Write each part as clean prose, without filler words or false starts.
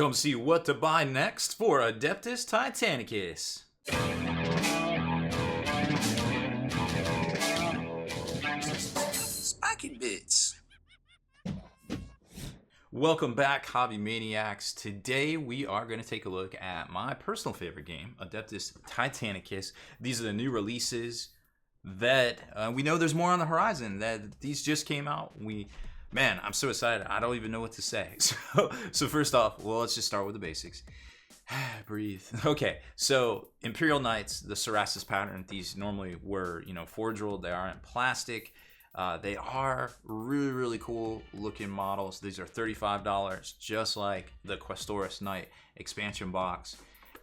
Come see what to buy next for Adeptus Titanicus. Spiking bits. Welcome back, Hobby Maniacs. Today we are going to take a look at my personal favorite game, Adeptus Titanicus. These are the new releases that we know there's more on the horizon. That these just came out. Man, I'm so excited. I don't even know what to say. So first off, well, let's just start with the basics. Breathe. Okay, so Imperial Knights, the Cerastus pattern. These normally were, forge rolled. They aren't plastic. They are really, really cool looking models. These are $35, just like the Cerastus Knight expansion box.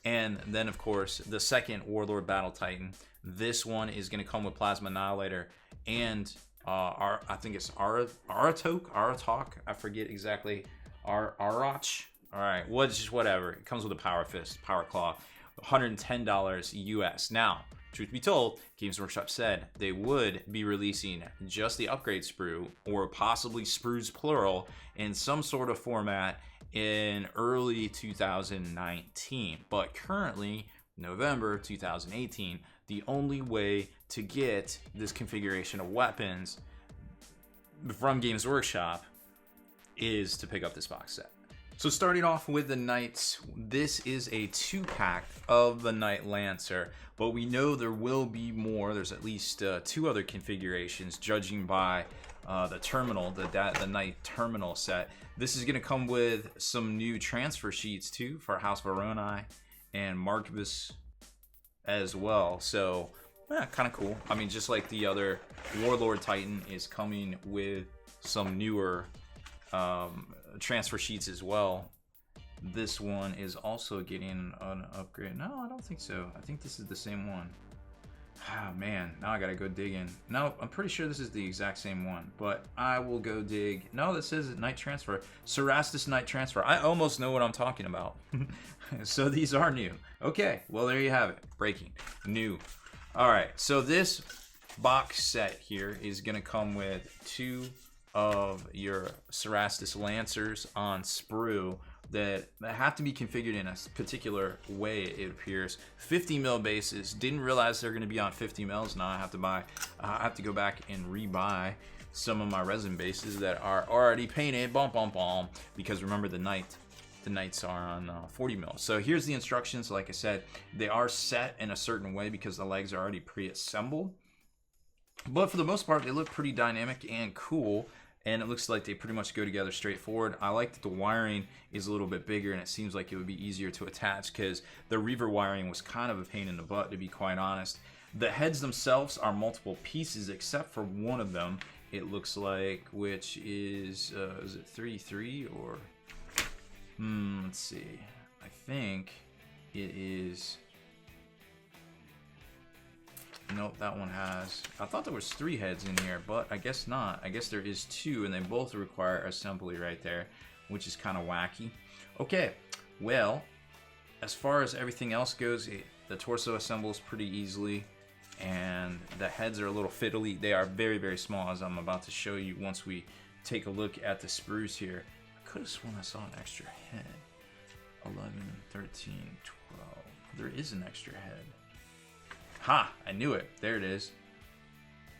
And then, of course, the second Warlord Battle Titan. This one is going to come with Plasma Annihilator and I think it's Aratok. I forget exactly. Arach. All right, whatever. It comes with a Power Fist, Power Claw, $110 US. Now, truth be told, Games Workshop said they would be releasing just the upgrade sprue, or possibly sprues plural, in some sort of format in early 2019. But currently, November 2018, the only way to get this configuration of weapons from Games Workshop is to pick up this box set. So starting off with the Knights, this is a 2-pack of the Knight Lancer, but we know there will be more. There's at least 2 other configurations, judging by the terminal, the Knight terminal set. This is going to come with some new transfer sheets too for House Veroni and Marquis as well. So yeah, kind of cool. I mean, just like the other, Warlord Titan is coming with some newer transfer sheets as well. This one is also getting an upgrade. No, I don't think so. I think this is the same one. Ah, man, now I gotta go dig in. No, I'm pretty sure this is the exact same one, but I will go dig. No, this is Knight Transfer. Cerastus Knight Transfer. I almost know what I'm talking about. So these are new. Okay, well, there you have it. Breaking. New. All right, so this box set here is going to come with 2 of your Cerastus Lancers on sprue that have to be configured in a particular way, it appears. 50 mil bases. Didn't realize they're going to be on 50 mils. Now I have to go back and rebuy some of my resin bases that are already painted. Because remember, the Knights are on 40 mil. So here's the instructions. Like I said, they are set in a certain way because the legs are already pre-assembled. But for the most part, they look pretty dynamic and cool. And it looks like they pretty much go together straightforward. I like that the wiring is a little bit bigger, and it seems like it would be easier to attach because the Reaver wiring was kind of a pain in the butt, to be quite honest. The heads themselves are multiple pieces except for one of them, it looks like, which is it 3-3 or... let's see. I think it is... Nope, that one has... I thought there was 3 heads in here, but I guess not. I guess there is 2, and they both require assembly right there, which is kind of wacky. Okay, well, as far as everything else goes, the torso assembles pretty easily, and the heads are a little fiddly. They are very, very small, as I'm about to show you once we take a look at the sprues here. I could have sworn I saw an extra head. 11, 13, 12. There is an extra head. Ha! I knew it. There it is.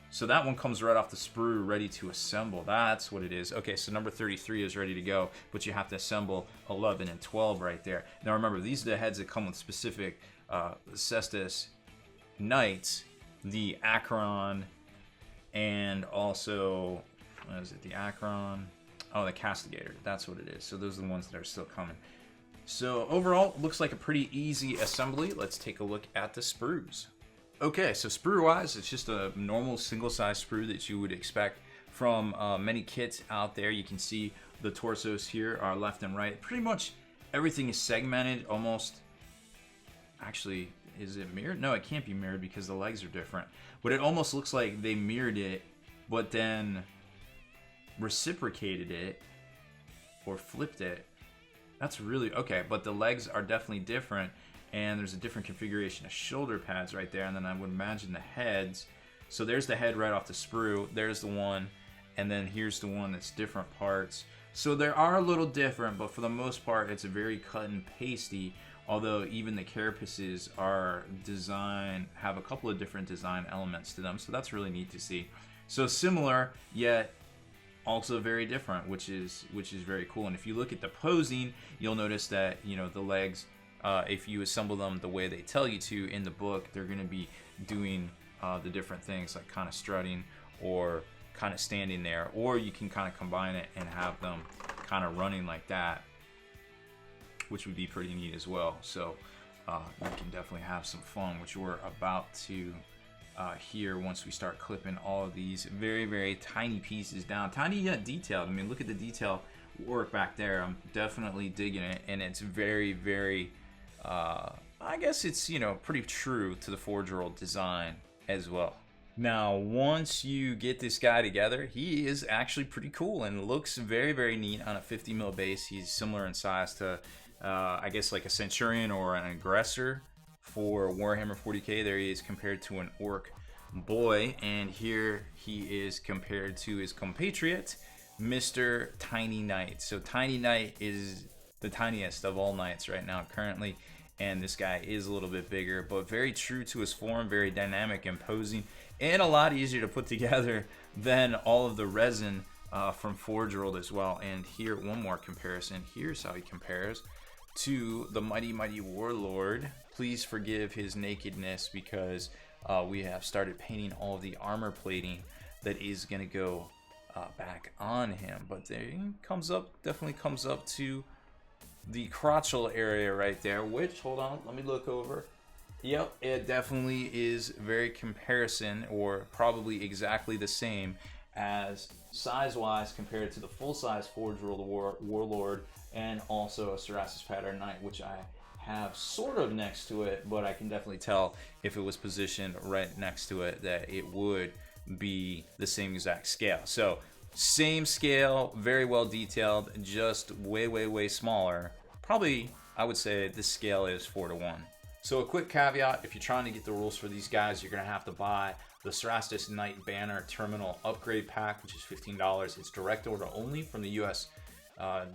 So that one comes right off the sprue, ready to assemble. That's what it is. Okay, so number 33 is ready to go, but you have to assemble 11 and 12 right there. Now remember, these are the heads that come with specific Cerastus Knights, the Akron, and also, what is it, the Akron? Oh, the Castigator. That's what it is. So those are the ones that are still coming. So overall, it looks like a pretty easy assembly. Let's take a look at the sprues. Okay, so sprue-wise, it's just a normal single-size sprue that you would expect from many kits out there. You can see the torsos here are left and right. Pretty much everything is segmented almost. Actually, is it mirrored? No, it can't be mirrored because the legs are different. But it almost looks like they mirrored it, but then reciprocated it or flipped it. That's really okay, but the legs are definitely different. And there's a different configuration of shoulder pads right there, and then I would imagine the heads. So there's the head right off the sprue, there's the one, and then here's the one that's different parts. So they are a little different, but for the most part, it's a very cut and pasty. Although even the carapaces are have a couple of different design elements to them, so that's really neat to see. So similar, yet also very different, which is very cool. And if you look at the posing, you'll notice that the legs, if you assemble them the way they tell you to in the book, they're going to be doing the different things like kind of strutting or kind of standing there, or you can kind of combine it and have them kind of running like that, which would be pretty neat as well. So you can definitely have some fun, which we're about to hear once we start clipping all of these very, very tiny pieces down. Tiny yet detailed. I mean, look at the detail work back there. I'm definitely digging it, and it's very, very, I guess it's, pretty true to the Forge World design as well. Now, once you get this guy together, he is actually pretty cool and looks very, very neat on a 50 mil base. He's similar in size to, I guess, like a Centurion or an Aggressor for Warhammer 40k. There he is compared to an Orc boy, and here he is compared to his compatriot, Mr. Tiny Knight. So Tiny Knight is the tiniest of all knights right now currently, and this guy is a little bit bigger, but very true to his form, very dynamic, imposing, and a lot easier to put together than all of the resin from Forge World as well. And here, one more comparison. Here's how he compares to the mighty, mighty Warlord. Please forgive his nakedness because we have started painting all of the armor plating that is going to go back on him. But there he comes up, definitely comes up to the crotchal area right there, which, hold on, let me look over. Yep, it definitely is very comparison, or probably exactly the same as size-wise compared to the full-size Forge World Warlord and also a Cerastus Pattern Knight, which I have sort of next to it, but I can definitely tell if it was positioned right next to it that it would be the same exact scale. So same scale, very well detailed, just way, way, way smaller. Probably, I would say this scale is 4:1. So a quick caveat, if you're trying to get the rules for these guys, you're going to have to buy the Cerastus Knight Banner Terminal Upgrade Pack, which is $15. It's direct order only from the US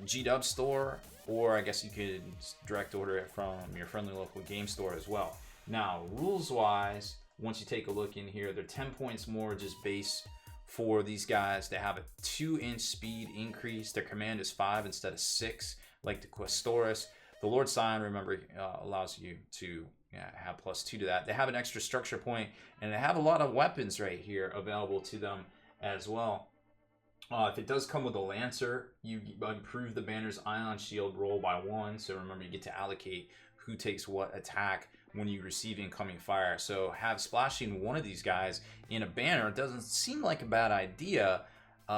G-Dub store, or I guess you could direct order it from your friendly local game store as well. Now, rules-wise, once you take a look in here, they're 10 points more just base for these guys. They have a 2-inch speed increase. Their command is 5 instead of 6, like the Questoris. The Lord Scion, remember, allows you to have +2 to that. They have an extra structure point, and they have a lot of weapons right here available to them as well. If it does come with a Lancer, you improve the banner's Ion Shield roll by 1. So remember, you get to allocate who takes what attack when you receive incoming fire. So have splashing one of these guys in a banner doesn't seem like a bad idea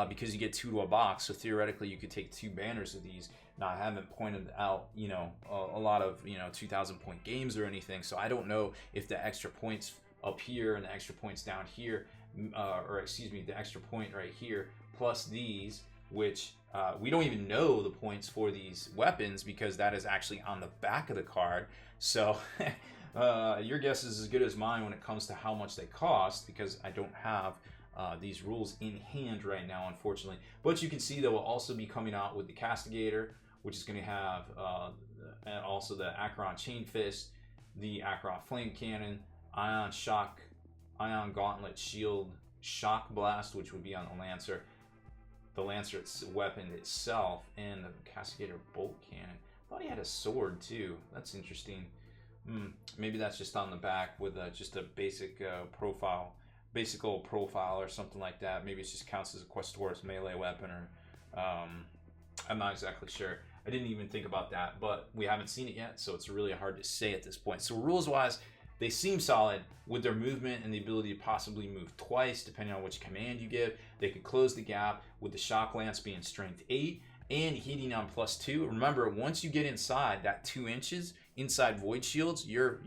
because you get 2 to a box. So theoretically, you could take 2 banners of these. Now, I haven't pointed out, a lot of, 2,000 point games or anything. So I don't know if the extra points up here and the extra points down here, or excuse me, the extra point right here, plus these, which we don't even know the points for these weapons because that is actually on the back of the card. So your guess is as good as mine when it comes to how much they cost, because I don't have these rules in hand right now, unfortunately. But you can see they will also be coming out with the Castigator, which is going to have and also the Acheron Chain Fist, the Acheron Flame Cannon, Ion Shock, Ion Gauntlet Shield, Shock Blast, which would be on the Lancer, the Lancer's weapon itself, and the Castigator Bolt Cannon. I thought he had a sword too. That's interesting. Maybe that's just on the back with just a basic profile or something like that. Maybe it just counts as a Questoris melee weapon, or I'm not exactly sure. I didn't even think about that, but we haven't seen it yet, so it's really hard to say at this point. So rules-wise, they seem solid with their movement and the ability to possibly move twice, depending on which command you give. They could close the gap with the Shock Lance being strength 8 and heating on +2. Remember, once you get inside that 2 inches inside Void Shields, you're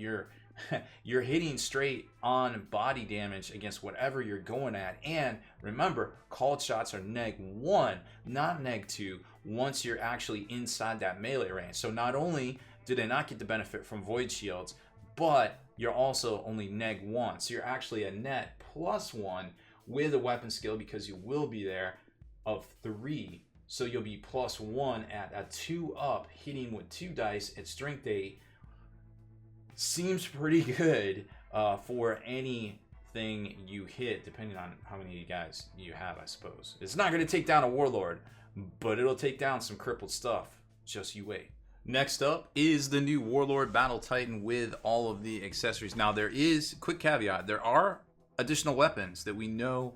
hitting straight on body damage against whatever you're going at. And remember, called shots are -1, not -2, once you're actually inside that melee range. So not only do they not get the benefit from Void Shields, but you're also only -1. So you're actually a net +1 with a weapon skill, because you will be there, of 3 So you'll be +1 at a 2 up, hitting with 2 dice at strength 8. Seems pretty good for anything you hit, depending on how many guys you have, I suppose. It's not going to take down a Warlord, but it'll take down some crippled stuff. Just you wait. Next up is the new Warlord Battle Titan with all of the accessories. Now there is, quick caveat, there are additional weapons that we know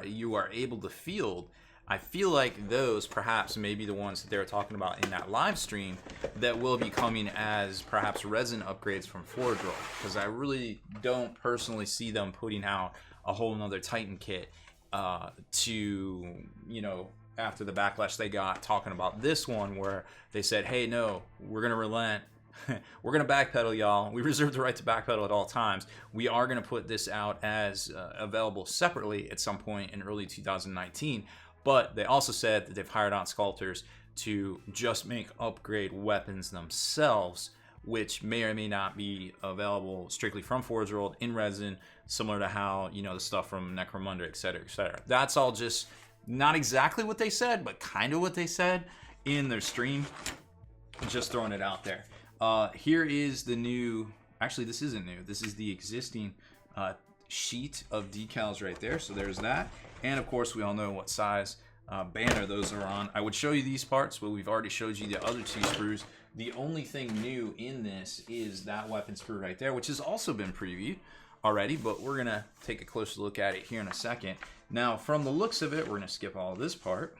you are able to field. I feel like those perhaps may be the ones that they were talking about in that live stream that will be coming as perhaps resin upgrades from Forge Roll, because I really don't personally see them putting out a whole nother Titan kit to, you know, after the backlash they got talking about this one where they said, hey, no, we're going to relent. We're going to backpedal, y'all. We reserve the right to backpedal at all times. We are going to put this out as available separately at some point in early 2019. But they also said that they've hired out sculptors to just make upgrade weapons themselves, which may or may not be available strictly from Forge World in resin, similar to how, you know, the stuff from Necromunda, etc., etc. That's all just not exactly what they said, but kind of what they said in their stream. Just throwing it out there. Here is the new, actually this isn't new, this is the existing sheet of decals right there. So there's that. And of course we all know what size banner those are on. I would show you these parts, but we've already showed you the other 2 sprues. The only thing new in this is that weapon sprue right there, which has also been previewed already, but we're gonna take a closer look at it here in a second. Now from the looks of it, we're gonna skip all of this part.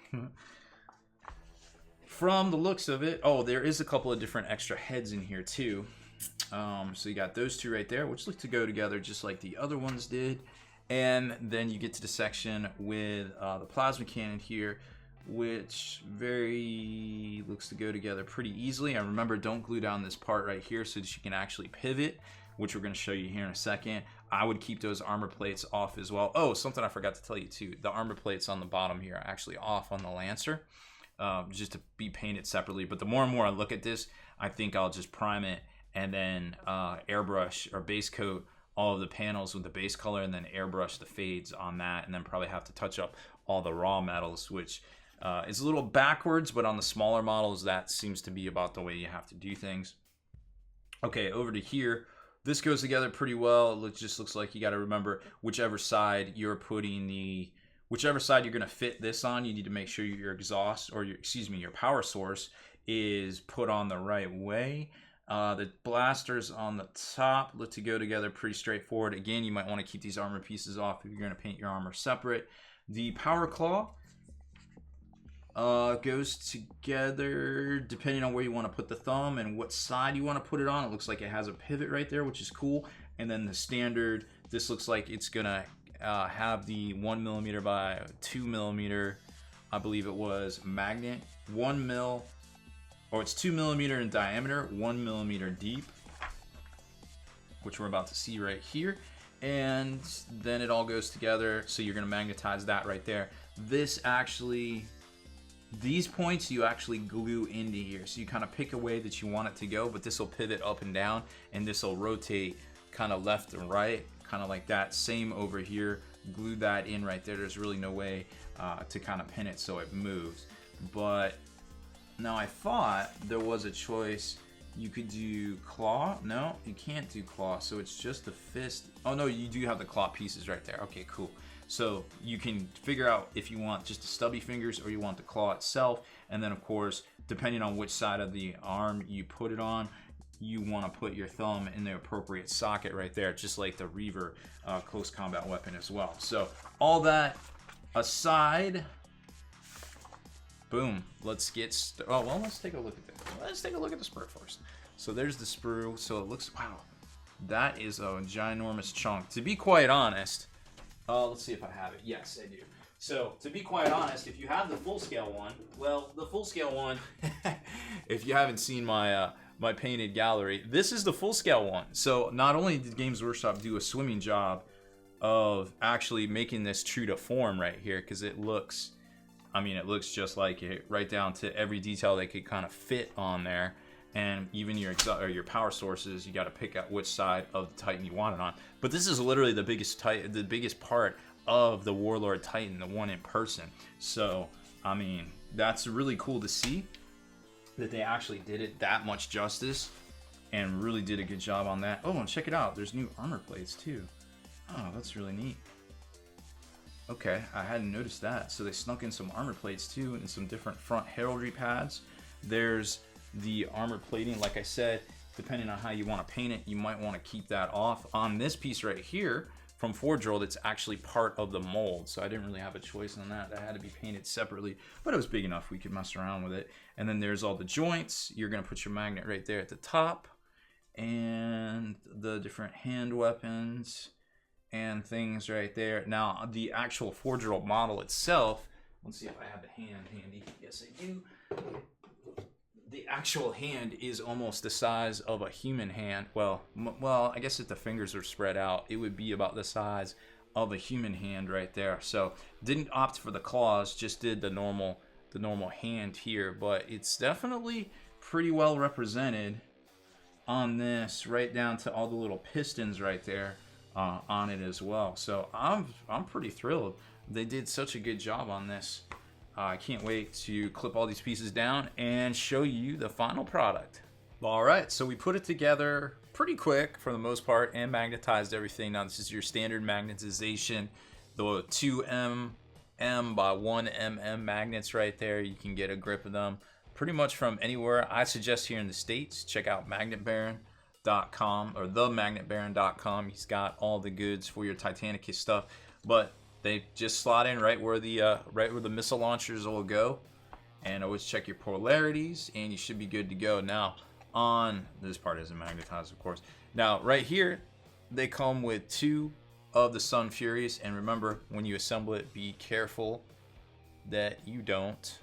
From the looks of it, oh, there is a couple of different extra heads in here too. So you got those 2 right there, which look to go together just like the other ones did. And then you get to the section with the plasma cannon here, which very looks to go together pretty easily. And remember, don't glue down this part right here so that you can actually pivot, which we're going to show you here in a second. I would keep those armor plates off as well. Oh, something I forgot to tell you too. The armor plates on the bottom here are actually off on the Lancer, just to be painted separately. But the more and more I look at this, I think I'll just prime it and then airbrush or base coat all of the panels with the base color and then airbrush the fades on that, and then probably have to touch up all the raw metals, which is a little backwards, but on the smaller models that seems to be about the way you have to do things. Okay, over to here. This goes together pretty well. It just looks like you got to remember whichever side you're putting whichever side you're going to fit this on, you need to make sure your exhaust, or your power source is put on the right way. The blasters on the top look to go together pretty straightforward. Again, you might want to keep these armor pieces off if you're going to paint your armor separate. The power claw goes together depending on where you want to put the thumb and what side you want to put it on. It looks like it has a pivot right there, which is cool. And then the standard, this looks like it's going to have the 1mm by 2mm, I believe it was, magnet. 1 mil. Or it's 2mm in diameter, 1mm deep, which we're about to see right here. And then it all goes together, so you're going to magnetize that right there. These points you actually glue into here. So you kind of pick a way that you want it to go, but this will pivot up and down, and this will rotate kind of left and right, kind of like that. Same over here, glue that in right there. There's really no way to kind of pin it so it moves. But now I thought there was a choice. You could do claw. No, you can't do claw. So it's just the fist. Oh no, you do have the claw pieces right there. Okay, cool. So you can figure out if you want just the stubby fingers or you want the claw itself. And then of course, depending on which side of the arm you put it on, you want to put your thumb in the appropriate socket right there, just like the Reaver close combat weapon as well. So all that aside, boom, let's get let's take a look at this. Let's take a look at the sprue first. So there's the sprue. So it looks, wow, that is a ginormous chunk. To be quite honest, let's see if I have it. Yes, I do. So to be quite honest, if you have the full scale one, well, the full scale one, if you haven't seen my my painted gallery, this is the full scale one. So not only did Games Workshop do a swimming job of actually making this true to form right here, because it looks, I mean, it looks just like it, right down to every detail they could kind of fit on there. And even your power sources, you got to pick out which side of the Titan you want it on. But this is literally the biggest part of the Warlord Titan, the one in person. So, I mean, that's really cool to see that they actually did it that much justice and really did a good job on that. Oh, and check it out. There's new armor plates too. Oh, that's really neat. Okay, I hadn't noticed that. So they snuck in some armor plates too and some different front heraldry pads. There's the armor plating. Like I said, depending on how you want to paint it, you might want to keep that off. On this piece right here from Forge World, it's actually part of the mold, so I didn't really have a choice on that. That had to be painted separately, but it was big enough we could mess around with it. And then there's all the joints. You're going to put your magnet right there at the top, and the different hand weapons and things right there. Now, the actual Forge World model itself, let's see if I have the hand handy. Yes, I do. The actual hand is almost the size of a human hand. Well, I guess if the fingers are spread out, it would be about the size of a human hand right there. So didn't opt for the claws, just did the normal hand here. But it's definitely pretty well represented on this, right down to all the little pistons right there on it as well. So I'm pretty thrilled. They did such a good job on this. I can't wait to clip all these pieces down and show you the final product. All right, so we put it together pretty quick for the most part and magnetized everything. Now this is your standard magnetization, the 2mm by 1mm magnets right there. You can get a grip of them pretty much from anywhere. I suggest here in the States, check out magnetbaron.com or themagnetbaron.com. He's got all the goods for your Titanicus stuff, but they just slot in right where the missile launchers will go, and always check your polarities, and you should be good to go. Now, on this part isn't magnetized, of course. Now, right here, they come with 2 of the Sun Furies, and remember, when you assemble it, be careful that you don't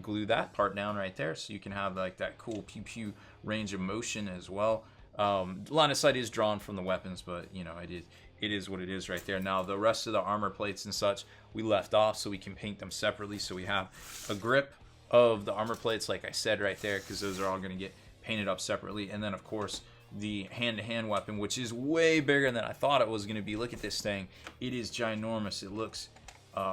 glue that part down right there, so you can have like that cool pew pew range of motion as well. Line of sight is drawn from the weapons, but you know, it is what it is right there. Now the rest of the armor plates and such we left off so we can paint them separately, so we have a grip of the armor plates like I said right there, because those are all going to get painted up separately. And then of course the hand-to-hand weapon, which is way bigger than I thought it was going to be. Look at this thing, it is ginormous. It looks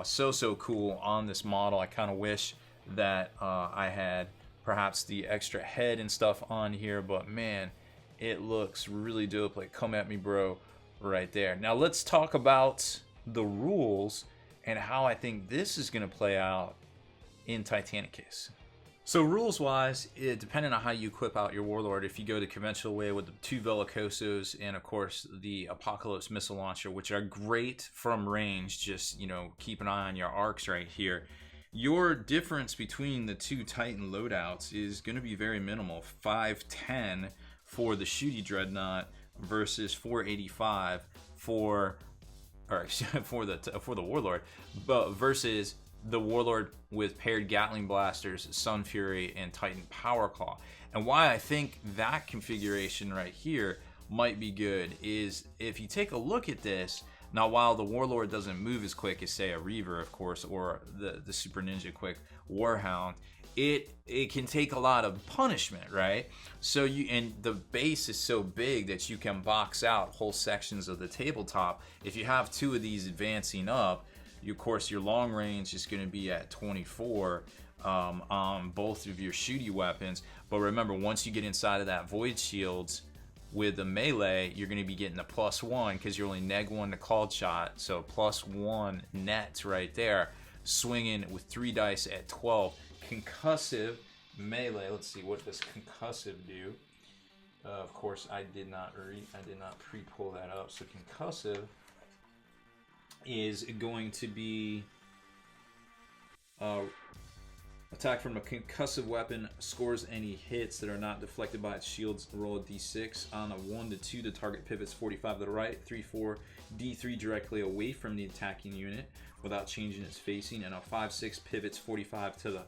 so cool on this model. I kind of wish that I had perhaps the extra head and stuff on here, but man, it looks really dope. Like, come at me, bro, right there. Now let's talk about the rules and how I think this is going to play out in Titanicus. So rules wise, depending on how you equip out your Warlord, if you go the conventional way with the 2 Bellicosos and of course the Apocalypse missile launcher, which are great from range, just, you know, keep an eye on your arcs right here. Your difference between the 2 Titan loadouts is going to be very minimal. 510 for the Shooty Dreadnought versus 485 for the Warlord, but versus the Warlord with paired Gatling blasters, Sun Fury, and Titan Power Claw. And why I think that configuration right here might be good is if you take a look at this. Now, while the Warlord doesn't move as quick as, say, a Reaver, of course, or the Super Ninja Quick Warhound, it can take a lot of punishment, right? So and the base is so big that you can box out whole sections of the tabletop. If you have 2 of these advancing up, of course, your long range is going to be at 24 on both of your shooty weapons. But remember, once you get inside of that Void Shields, with the melee, you're going to be getting a +1 because you're only -1 to called shot, so +1 net right there, swinging with 3 dice at 12. Concussive melee. Let's see, what does concussive do? Of course, I did not pre-pull that up. So concussive is going to be attack from a concussive weapon, scores any hits that are not deflected by its shields, roll a d6. On a 1 to 2, the target pivots 45 to the right, 3-4, d3 directly away from the attacking unit without changing its facing, and a 5-6 pivots 45 to the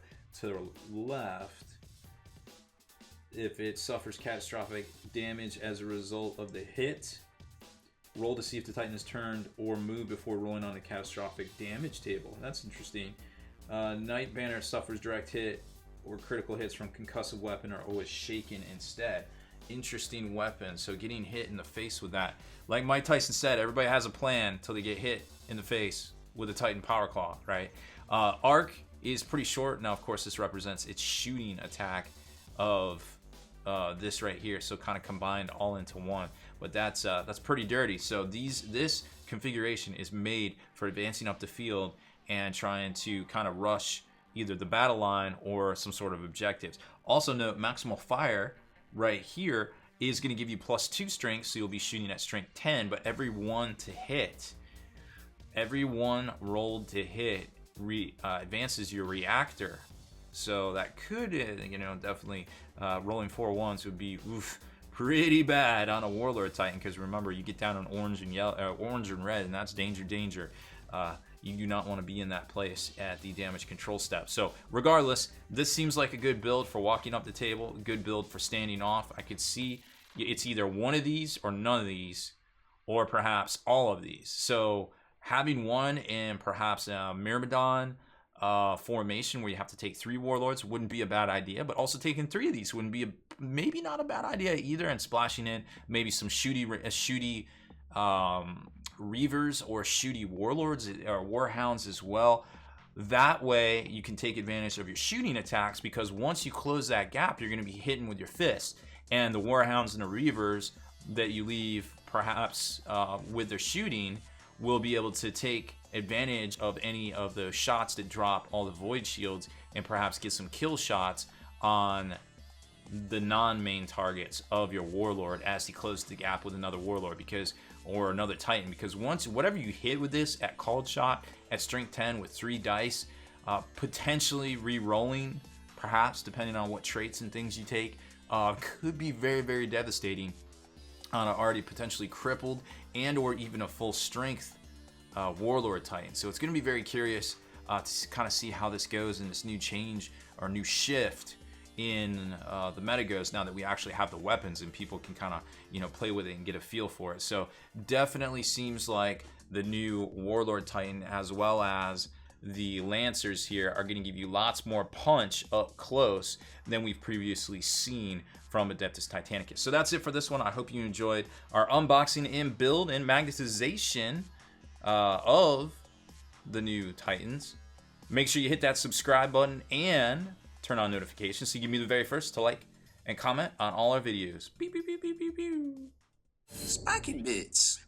left. If it suffers catastrophic damage as a result of the hit, roll to see if the Titan is turned or moved before rolling on the catastrophic damage table. That's interesting. Knight Banner suffers direct hit or critical hits from concussive weapon are always shaken instead. Interesting weapon. So getting hit in the face with that. Like Mike Tyson said, everybody has a plan until they get hit in the face with a Titan Power Claw, right? Arc is pretty short. Now, of course, this represents its shooting attack of this right here, so kind of combined all into one. But that's pretty dirty. So this configuration is made for advancing up the field and trying to kind of rush either the battle line or some sort of objectives. Also note, maximal fire right here is going to give you +2 strength, so you'll be shooting at strength 10, but every one rolled to hit advances your reactor. So that could, you know, definitely rolling 4 ones would be pretty bad on a Warlord Titan, because remember, you get down on orange and yellow, orange and red, and that's danger. You do not want to be in that place at the damage control step. So regardless, this seems like a good build for walking up the table, a good build for standing off. I could see it's either one of these or none of these, or perhaps all of these. So having one in perhaps a Myrmidon formation where you have to take 3 warlords wouldn't be a bad idea, but also taking 3 of these wouldn't be maybe not a bad idea either, and splashing in maybe some shooty Reavers or shooty warlords or warhounds as well. That way you can take advantage of your shooting attacks, because once you close that gap, you're going to be hitting with your fists, and the warhounds and the Reavers that you leave perhaps with their shooting will be able to take advantage of any of the shots that drop all the void shields, and perhaps get some kill shots on the non-main targets of your warlord as he closes the gap with another warlord, or another titan, because once whatever you hit with this at called shot at strength 10 with 3 dice, potentially re-rolling, perhaps depending on what traits and things you take, could be very, very devastating on an already potentially crippled and or even a full strength Warlord Titan. So it's going to be very curious to kind of see how this goes in this new change or new shift in the meta goes, now that we actually have the weapons and people can kind of, you know, play with it and get a feel for it. So definitely seems like the new Warlord Titan as well as the Lancers here are going to give you lots more punch up close than we've previously seen from Adeptus Titanicus. So that's it for this one. I hope you enjoyed our unboxing and build and magnetization of the new Titans. Make sure you hit that subscribe button and turn on notifications so you can be the very first to like and comment on all our videos. Beep, beep, beep, beep, beep, beep. Spiky bits.